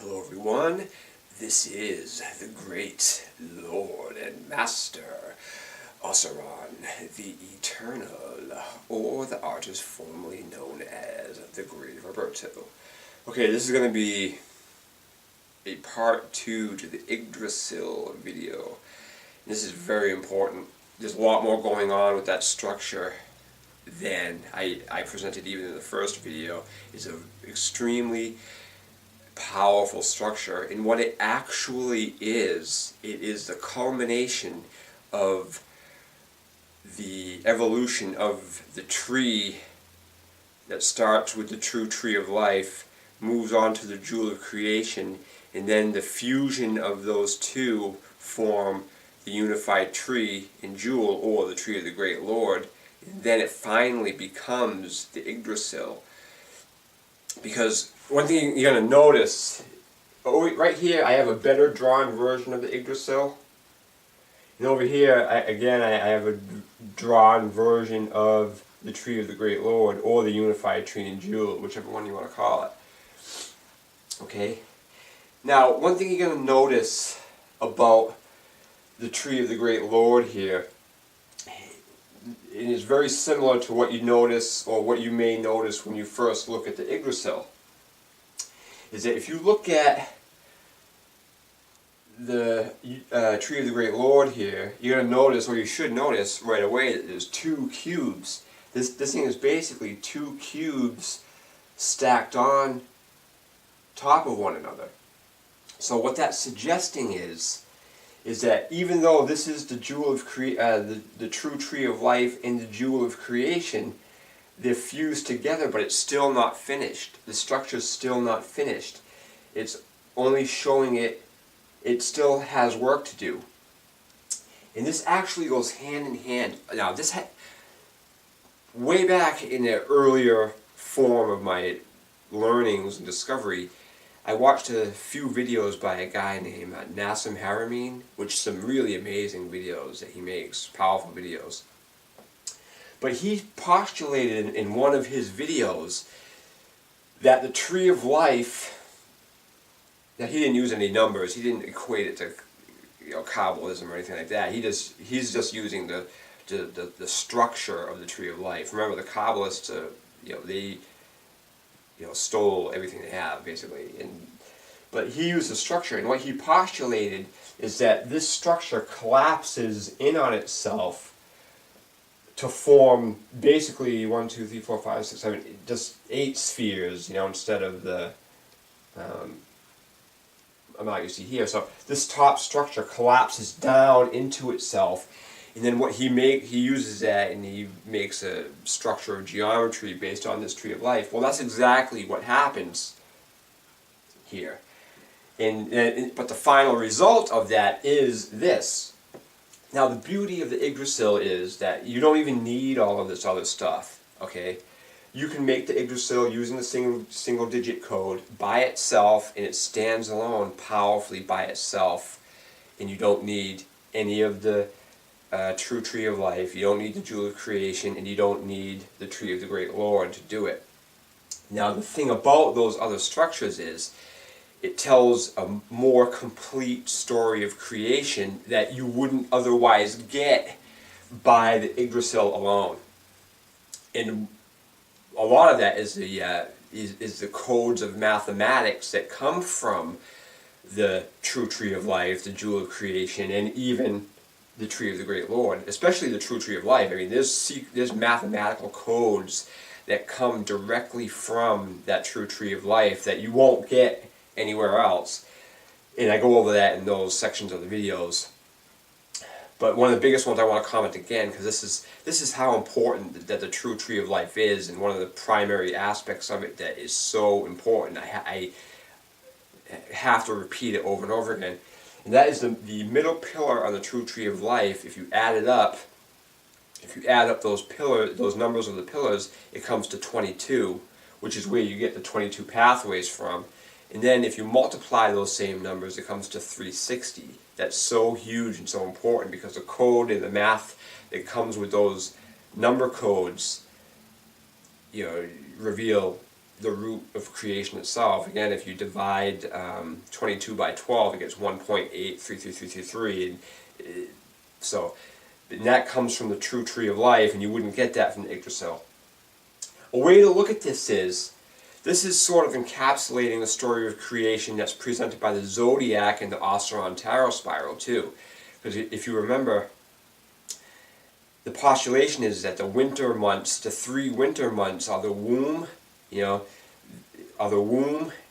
Hello everyone, this is the great Lord and Master, Osiron, the Eternal, or the artist formerly known as the Great Roberto. Okay, this is going to be a part 2 to the Yggdrasil video. This is very important. There's a lot more going on with that structure than I presented even in the first video. It's an extremely powerful structure, and what it actually is, it is the culmination of the evolution of the tree that starts with the true tree of life, moves on to the jewel of creation, and then the fusion of those two form the unified tree and jewel, or the tree of the great Lord. And then it finally becomes the Yggdrasil. Because one thing you're going to notice, right here I have a better drawn version of the Yggdrasil. And over here, I have a drawn version of the Tree of the Great Lord, or the Unified Tree and Jewel, whichever one you want to call it. Okay? Now, one thing you're going to notice about the Tree of the Great Lord here, it is very similar to what you notice, or what you may notice when you first look at the Yggdrasil, is that if you look at the Tree of the Great Lord here, you're going to notice, or you should notice right away, that there's two cubes. This thing is basically two cubes stacked on top of one another. So what that's suggesting is that even though this is the jewel of the true tree of life and the jewel of creation, they're fused together, but it's still not finished. The structure's still not finished. It's only showing it still has work to do. And this actually goes hand in hand. Now, way back in the earlier form of my learnings and discovery, I watched a few videos by a guy named Nassim Haramein, which some really amazing videos that he makes, powerful videos. But he postulated in one of his videos that the tree of life, that he didn't use any numbers, he didn't equate it to Kabbalism or anything like that. He's just using the structure of the tree of life. Remember, the Kabbalists, they stole everything they have, basically. But he used the structure, and what he postulated is that this structure collapses in on itself to form basically 1, 2, 3, 4, 5, 6, 7, just 8 spheres, instead of the amount you see here. So this top structure collapses down into itself. And then what he uses that, and he makes a structure of geometry based on this tree of life. Well, that's exactly what happens here. But the final result of that is this. Now, the beauty of the Yggdrasil is that you don't even need all of this other stuff. Okay, you can make the Yggdrasil using the single-digit code by itself, and it stands alone powerfully by itself. And you don't need any of the true tree of life, you don't need the jewel of creation, and you don't need the tree of the great Lord to do it. Now, the thing about those other structures is it tells a more complete story of creation that you wouldn't otherwise get by the Yggdrasil alone. And a lot of that is the codes of mathematics that come from the true tree of life, the jewel of creation, and even the tree of the great Lord, especially the true tree of life. I mean, there's mathematical codes that come directly from that true tree of life that you won't get anywhere else. And I go over that in those sections of the videos. But one of the biggest ones I want to comment again, because this is how important that the true tree of life is, and one of the primary aspects of it that is so important. I have to repeat it over and over again. And that is the middle pillar on the true tree of life. If you add it up, those numbers of the pillars, it comes to 22, which is where you get the 22 pathways from. And then if you multiply those same numbers, it comes to 360. That's so huge and so important, because the code and the math that comes with those number codes, reveal the root of creation itself. Again, if you divide 22 by 12, it gets 1.833333. And and that comes from the true tree of life, and you wouldn't get that from the Yggdrasil. A way to look at this is sort of encapsulating the story of creation that's presented by the zodiac and the Osiron tarot spiral too. Because if you remember, the postulation is that the winter months, the 3 winter months, are the womb,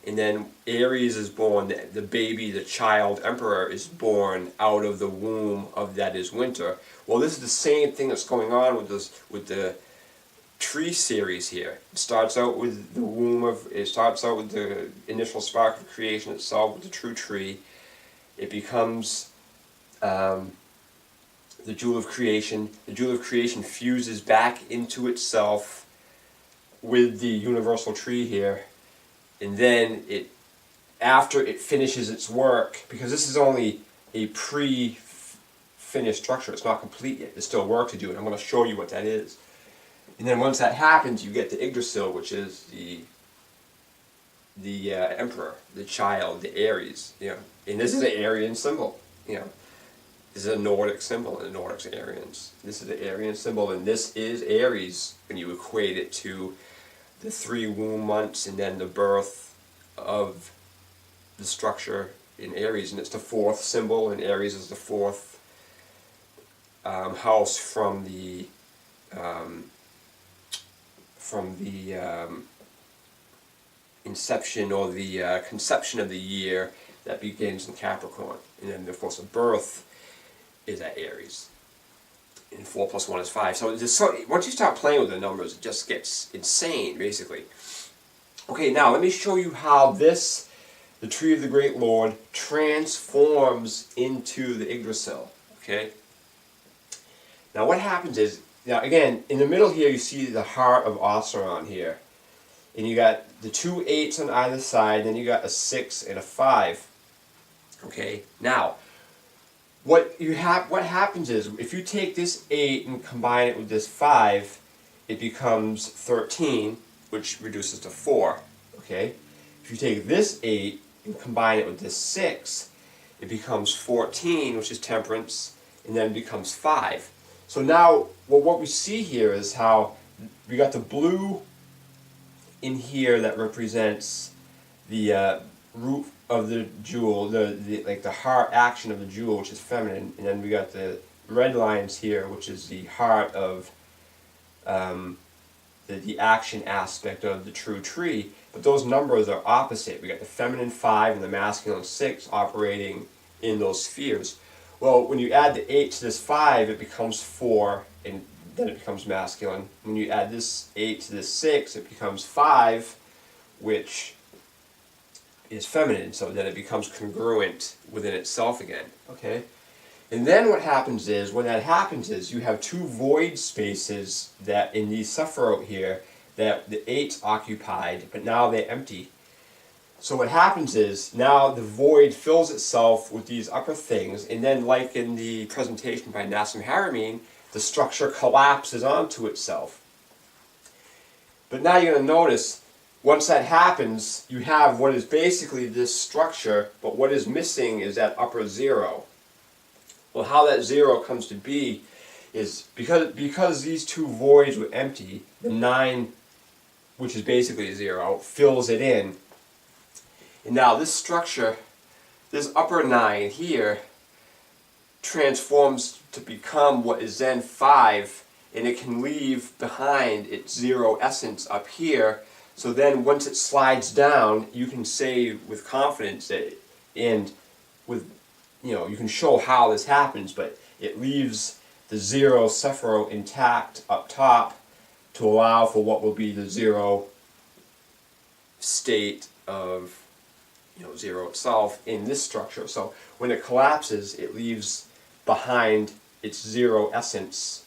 and then Aries is born, the baby, the child emperor is born out of the womb of that is winter. Well, this is the same thing that's going on with the tree series here. It starts out with the initial spark of creation itself, with the true tree. It becomes the jewel of creation. The jewel of creation fuses back into itself with the universal tree here, and then after it finishes its work, because this is only a pre-finished structure, it's not complete yet, there's still work to do, and I'm going to show you what that is. And then once that happens, you get the Yggdrasil, which is the emperor, the child, the Aries, and this is an Aryan symbol, This is a Nordic symbol, and the Nordics are Aryans. This is the Aryan symbol, and this is Aries when you equate it to the 3 womb months and then the birth of the structure in Aries, and it's the 4th symbol, and Aries is the 4th house from the inception or the conception of the year that begins in Capricorn, and then of course the birth is at Aries. And 4 plus 1 is 5. So once you start playing with the numbers, it just gets insane, basically. Okay, now let me show you how the Tree of the Great Lord, transforms into the Yggdrasil. Okay? Now what happens is, again, in the middle here you see the heart of Osiron here. And you got the 2 8s on either side, then you got a 6 and a 5. Okay? Now, what happens is, if you take this 8 and combine it with this 5, it becomes 13, which reduces to 4. Okay? If you take this 8 and combine it with this 6, it becomes 14, which is temperance, and then it becomes 5. So now, what we see here is how we got the blue in here that represents the root of the jewel, the heart action of the jewel, which is feminine, and then we got the red lines here, which is the heart of the action aspect of the true tree. But those numbers are opposite. We got the feminine 5 and the masculine 6 operating in those spheres. Well, when you add the 8 to this 5, it becomes 4, and then it becomes masculine. When you add this 8 to this 6, it becomes 5, which is feminine, so then it becomes congruent within itself again. Okay? And then what happens is, when that happens is, you have 2 void spaces that in the Sephiroth here, that the 8's occupied, but now they're empty. So what happens is, now the void fills itself with these upper things, and then like in the presentation by Nassim Haramein, the structure collapses onto itself. But now you're going to notice, once that happens, you have what is basically this structure, but what is missing is that upper 0. Well, how that 0 comes to be is because these 2 voids were empty, the 9, which is basically 0, fills it in. And now this structure, this upper 9 here, transforms to become what is then 5, and it can leave behind its 0 essence up here. So then once it slides down, you can say with confidence that, and with, you can show how this happens, but it leaves the 0 Sephiroth intact up top to allow for what will be the 0 state of 0 itself in this structure. So when it collapses, it leaves behind its 0 essence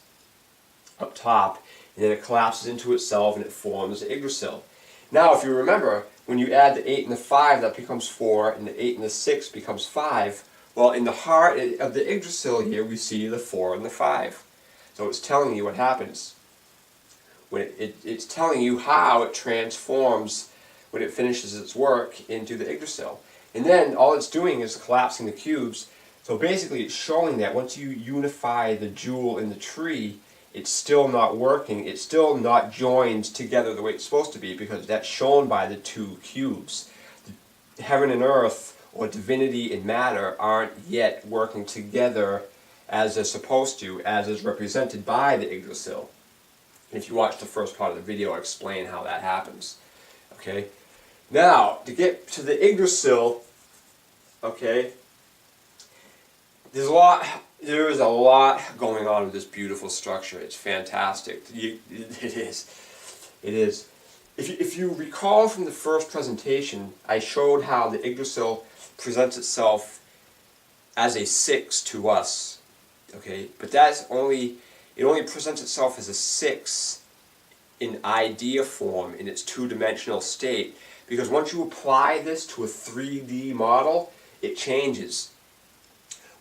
up top, and then it collapses into itself and it forms the Yggdrasil. Now, if you remember, when you add the 8 and the 5, that becomes 4, and the 8 and the 6 becomes 5. Well, in the heart of the Yggdrasil here, we see the 4 and the 5. So it's telling you what happens. When it's telling you how it transforms when it finishes its work into the Yggdrasil. And then all it's doing is collapsing the cubes. So basically it's showing that once you unify the jewel in the tree, it's still not working, it's still not joined together the way it's supposed to be, because that's shown by the two cubes. Heaven and earth, or divinity and matter, aren't yet working together as they're supposed to, as is represented by the Yggdrasil. And if you watch the first part of the video, I explain how that happens. Okay? Now, to get to the Yggdrasil, okay, there is a lot going on with this beautiful structure. It's fantastic. It is. If you recall from the first presentation, I showed how the Yggdrasil presents itself as a 6 to us. Okay, but it only presents itself as a 6 in idea form, in its two-dimensional state, because once you apply this to a 3D model, it changes.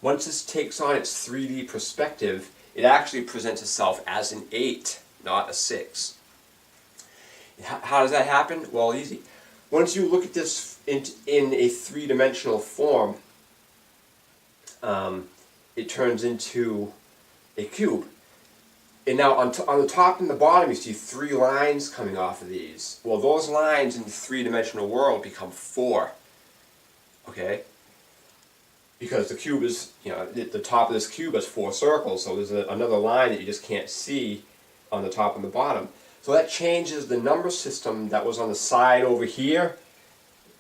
Once this takes on its 3D perspective, it actually presents itself as an 8, not a 6. How does that happen? Well, easy. Once you look at this in a three-dimensional form, it turns into a cube. And now on the top and the bottom you see 3 lines coming off of these. Well, those lines in the three-dimensional world become 4. Okay? Because the cube is, the top of this cube has 4 circles, so there's another line that you just can't see on the top and the bottom. So that changes the number system that was on the side over here.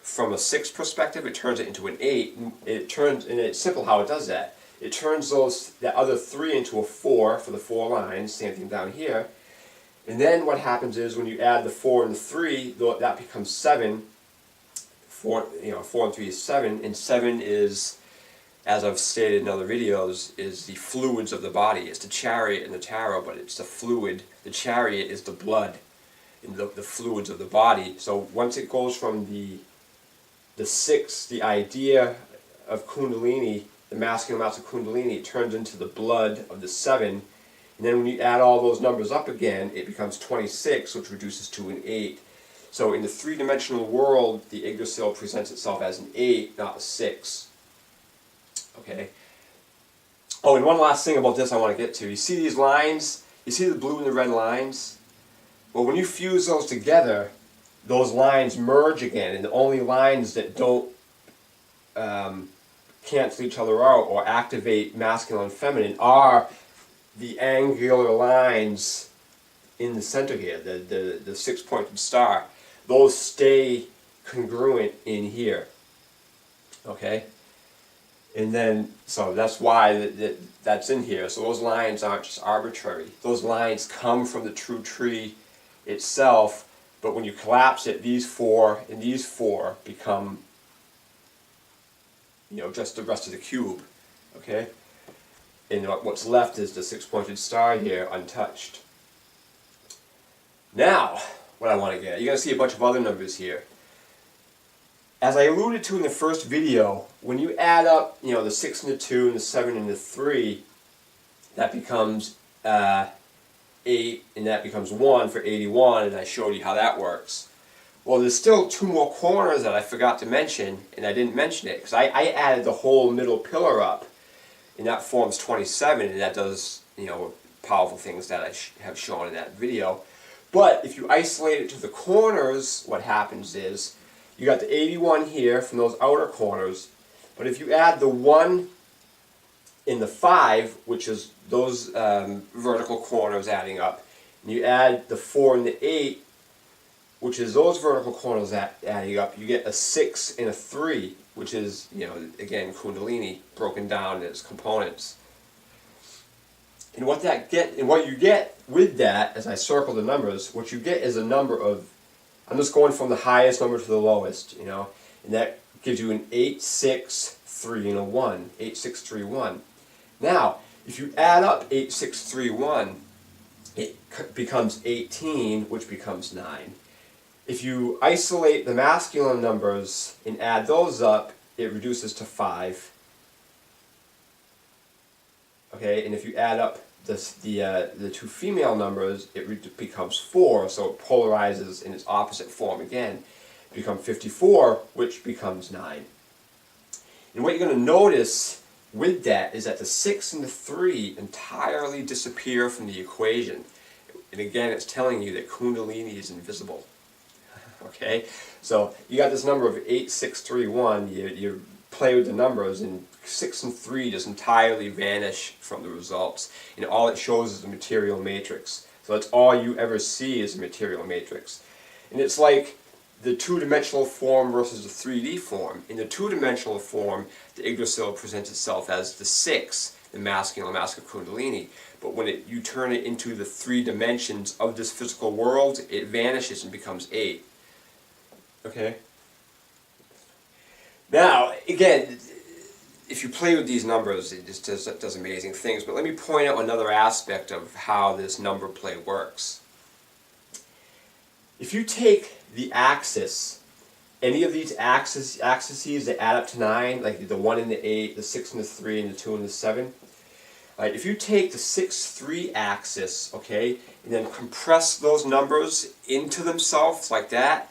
From a 6 perspective, it turns it into an 8. And it's simple how it does that. It turns that other 3 into a 4 for the 4 lines, same thing down here. And then what happens is when you add the 4 and the 3, that becomes 7. 4 and 3 is 7, and 7 is, as I've stated in other videos, is the fluids of the body. It's the chariot in the tarot, but it's the fluid. The chariot is the blood and the fluids of the body. So once it goes from the 6, the idea of Kundalini, the masculine amounts of Kundalini, it turns into the blood of the 7. And then when you add all those numbers up again, it becomes 26, which reduces to an 8. So in the three-dimensional world, the Yggdrasil presents itself as an 8, not a 6. Okay. Oh, and one last thing about this I want to get to. You see these lines? You see the blue and the red lines? Well, when you fuse those together, those lines merge again, and the only lines that don't cancel each other out or activate masculine and feminine are the angular lines in the center here, the 6-pointed star. Those stay congruent in here. Okay? And then, so that's why that's in here. So those lines aren't just arbitrary. Those lines come from the true tree itself, but when you collapse it, these 4 and these 4 become, just the rest of the cube. Okay? And what's left is the 6-pointed star here, untouched. Now, what I want to get, you're going to see a bunch of other numbers here. As I alluded to in the first video, when you add up, the 6 and the 2 and the 7 and the 3, that becomes 8, and that becomes 1 for 81, and I showed you how that works. Well, there's still 2 more corners that I forgot to mention, and I didn't mention it, because I added the whole middle pillar up, and that forms 27, and that does, powerful things that I have shown in that video. But if you isolate it to the corners, what happens is, you got the 81 here from those outer corners, but if you add the 1 in the 5, which is those vertical corners adding up, and you add the 4 and the 8, which is those vertical corners adding up, you get a 6 and a 3, which is, again, Kundalini broken down into its components. And what you get with that, as I circle the numbers, what you get is a number of, I'm just going from the highest number to the lowest, and that gives you an 8, 6, 3, and a 1. 8, 6, 3, 1. Now, if you add up 8, 6, 3, 1, it becomes 18, which becomes 9. If you isolate the masculine numbers and add those up, it reduces to 5. Okay, and if you add up the 2 female numbers, it becomes 4, so it polarizes in its opposite form again. become 54, which becomes 9. And what you're going to notice with that is that the 6 and the 3 entirely disappear from the equation. And again, it's telling you that Kundalini is invisible. Okay? So you got this number of 8631, you play with the numbers, and 6 and 3 just entirely vanish from the results. And all it shows is a material matrix. So that's all you ever see is a material matrix. And it's like the two-dimensional form versus the 3D form. In the two-dimensional form, the Yggdrasil presents itself as the 6, the masculine mask of Kundalini. But when you turn it into the 3 dimensions of this physical world, it vanishes and becomes 8. Okay? Now, again, if you play with these numbers, it just does amazing things. But let me point out another aspect of how this number play works. If you take the axis, any of these axes that add up to 9, like the 1 and the 8, the 6 and the 3, and the 2 and the 7, right, if you take the 6-3 axis, okay, and then compress those numbers into themselves like that,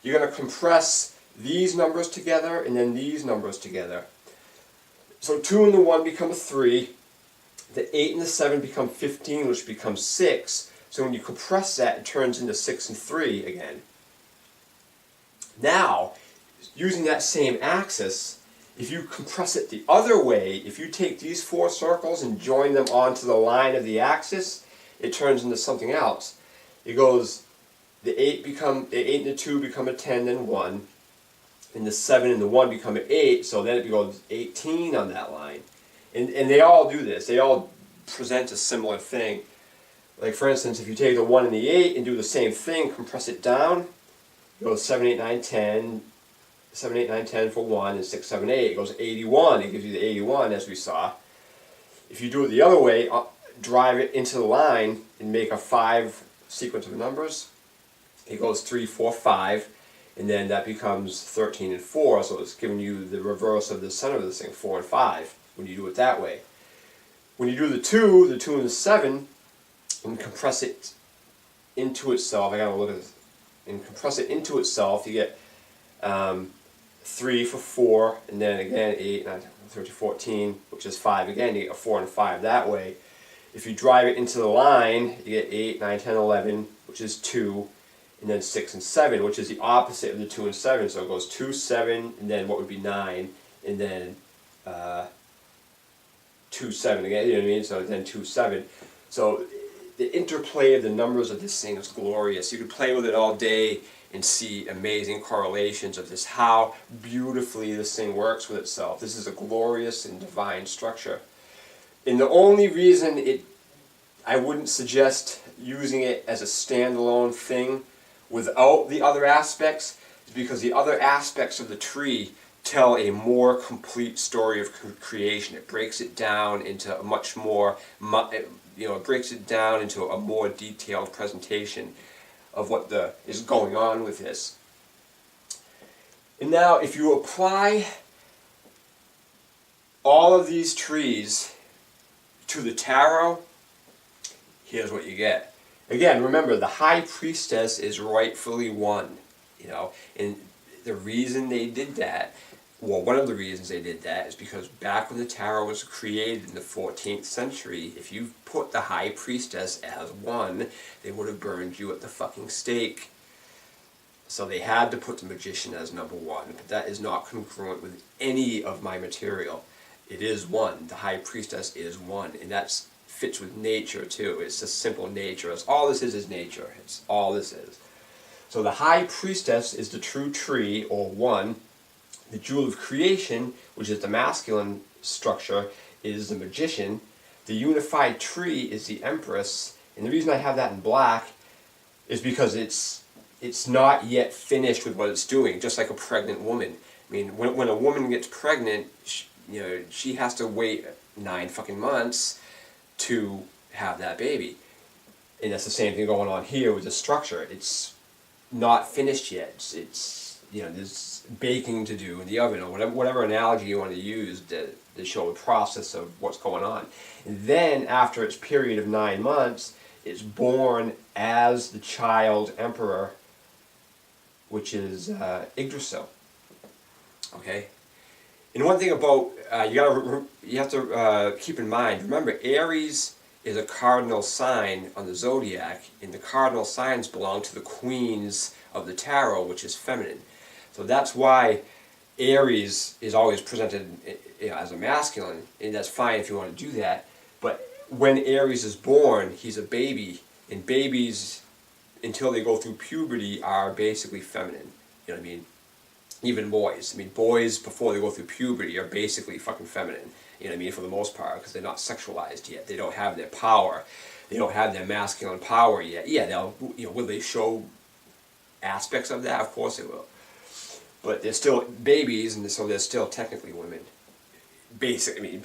you're going to compress these numbers together and then these numbers together. So 2 and the 1 become a 3, the 8 and the 7 become 15, which becomes 6. So when you compress that, it turns into 6 and 3 again. Now, using that same axis, if you compress it the other way, if you take these 4 circles and join them onto the line of the axis, it turns into something else. It goes, the 8 and the 2 become a 10, then 1. And the 7 and the 1 become an 8, so then it goes 18 on that line. And they all do this. They all present a similar thing. Like for instance, if you take the 1 and the 8 and do the same thing, compress it down, it goes 7, 8, 9, 10, 7, 8, 9, 10 for 1, and 6, 7, 8. It goes 81. It gives you the 81, as we saw. If you do it the other way, drive it into the line and make a 5 sequence of numbers, it goes 3, 4, 5. And then that becomes 13 and 4, so it's giving you the reverse of the center of this thing, 4 and 5, when you do it that way. When you do the 2 and the 7, and compress it into itself, I gotta look at this, and compress it into itself, you get 3 for 4, and then again 8, 9, 13, 14, which is 5 again, you get a 4 and a 5 that way. If you drive it into the line, you get 8, 9, 10, 11, which is 2, and then 6 and 7, which is the opposite of the 2 and 7. So it goes 2, 7, and then what would be 9, and then 2, 7 again, you know what I mean? So then 2, 7. So the interplay of the numbers of this thing is glorious. You could play with it all day and see amazing correlations of this, how beautifully this thing works with itself. This is a glorious and divine structure. And the only reason I wouldn't suggest using it as a standalone thing without the other aspects is because the other aspects of the tree tell a more complete story of creation. It breaks it down into a much more, it breaks it down into a more detailed presentation of what is going on with this. And now, if you apply all of these trees to the tarot, here's what you get. Again, remember, the High Priestess is rightfully 1, and the reason they did that, well, one of the reasons they did that is because back when the tarot was created in the 14th century, if you put the High Priestess as 1, they would have burned you at the fucking stake. So they had to put the Magician as number 1, but that is not congruent with any of my material. It is 1. The High Priestess is 1, and that's fits with nature too. It's just simple nature. All this is nature. It's all this is. So the High Priestess is the true tree, or 1. The Jewel of Creation, which is the masculine structure, is the Magician. The unified tree is the Empress. And the reason I have that in black is because it's not yet finished with what it's doing, just like a pregnant woman. I mean, when a woman gets pregnant, she has to wait 9 fucking months to have that baby. And that's the same thing going on here with the structure. It's not finished yet. There's baking to do in the oven, or whatever analogy you want to use to show the process of what's going on. And then after its period of 9 months, it's born as the Child Emperor which is Yggdrasil. Okay, and one thing about you have to keep in mind. Remember, Aries is a cardinal sign on the zodiac, and the cardinal signs belong to the queens of the tarot, which is feminine. So that's why Aries is always presented, as a masculine, and that's fine if you want to do that. But when Aries is born, he's a baby, and babies, until they go through puberty, are basically feminine. You know what I mean? Even boys. I mean, boys before they go through puberty are basically fucking feminine. You know what I mean? For the most part, because they're not sexualized yet. They don't have their power. They don't have their masculine power yet. Yeah, they'll. Will they show aspects of that? Of course they will. But they're still babies, and so they're still technically women. Basically.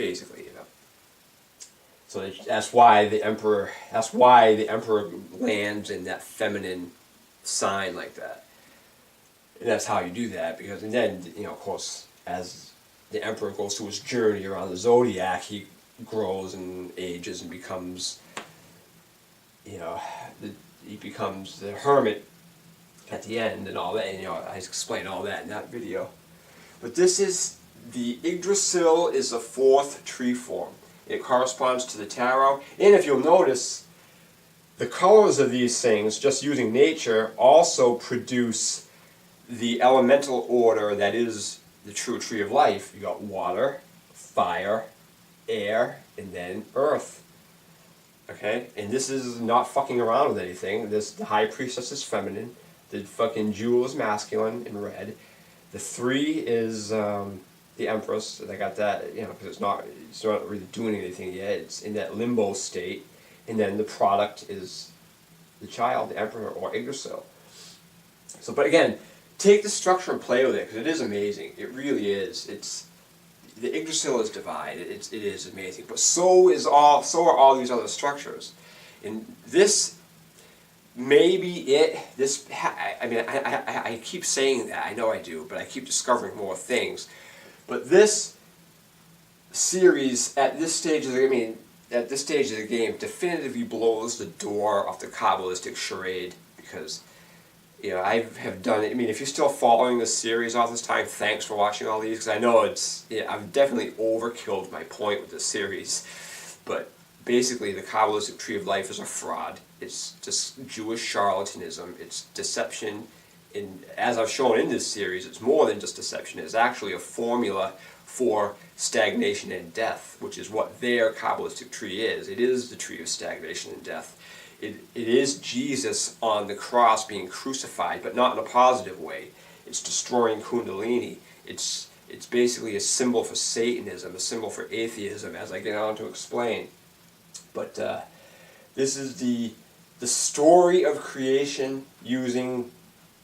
So that's why the emperor. That's why the emperor lands in that feminine sign like that. And that's how you do that, because, and then, of course, as the emperor goes through his journey around the zodiac, he grows and ages and becomes, he becomes the hermit at the end and all that. And, I explained all that in that video. But this is, the Yggdrasil is the fourth tree form. It corresponds to the tarot. And if you'll notice, the colors of these things, just using nature, also produce the elemental order that is the true tree of life. You got water, fire, air, and then earth. Okay? And this is not fucking around with anything. The high priestess is feminine. The fucking jewel is masculine in red. The 3 is the empress. And I got that, because it's not really doing anything yet. It's in that limbo state. And then the product is the child, the emperor, or Yggdrasil. So, but again, take the structure and play with it, because it is amazing. It really is. The Yggdrasil is divine. It is amazing. But so are all these other structures. And this I keep saying that. I know I do, but I keep discovering more things. But this series at this stage of the game definitively blows the door off the Kabbalistic charade, because I have done it. I mean, if you're still following this series all this time, thanks for watching all these, because I know I've definitely overkilled my point with this series. But basically, the Kabbalistic Tree of Life is a fraud. It's just Jewish charlatanism. It's deception. And as I've shown in this series, it's more than just deception. It's actually a formula for stagnation and death, which is what their Kabbalistic tree is. It is the tree of stagnation and death. It is Jesus on the cross being crucified, but not in a positive way. It's destroying Kundalini. It's basically a symbol for Satanism, a symbol for atheism, as I get on to explain. But this is the story of creation using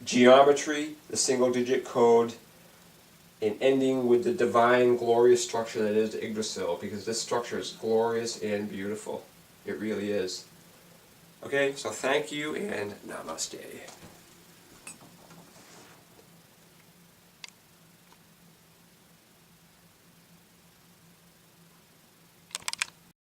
geometry, the single-digit code, and ending with the divine, glorious structure that is the Yggdrasil, because this structure is glorious and beautiful. It really is. Okay, so thank you, and namaste.